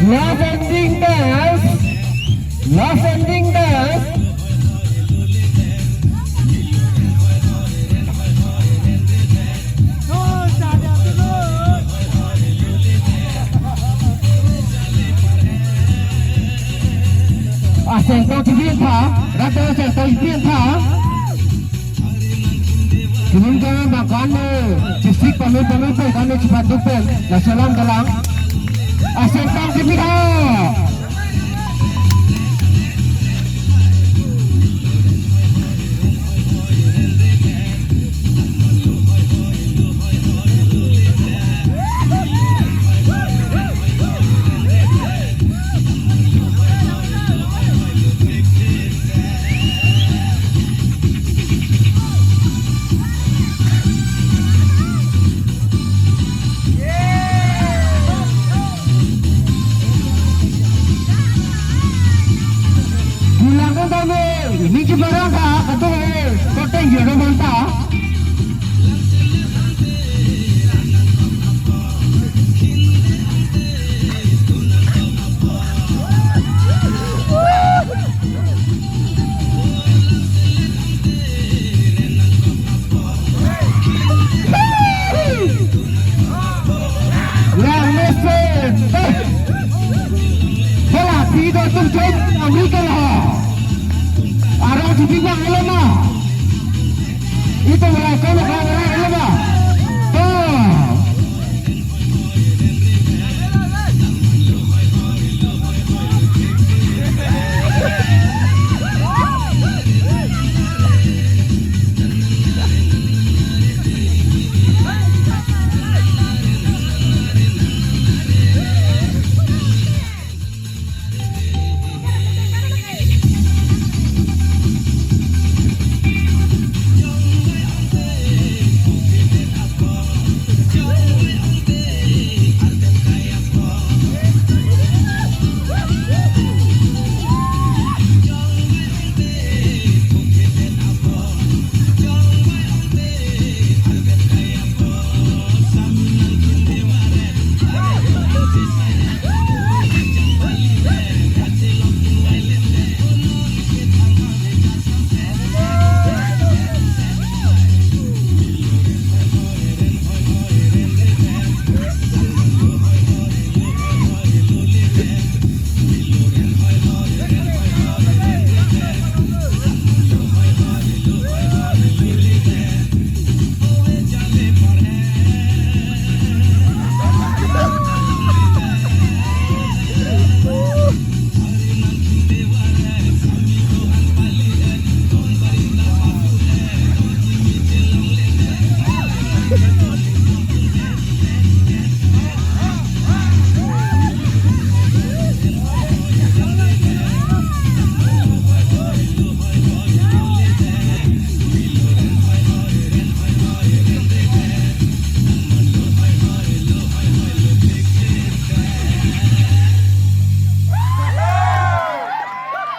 Love ending dance. Love ending dance. Sen kau cibin tha, rata sen kau cibin tha. Kini jangan makan ni, cisik pamit pun kami cepat dupen. Dah salam dalam. Sen kau cibin tha. Ini barang tak, kata koteng jodoh mantap. Yang mesin, bola tidak terjun, ambilkanlah. Arah di bawah lama. Itu mereka nak orang lama.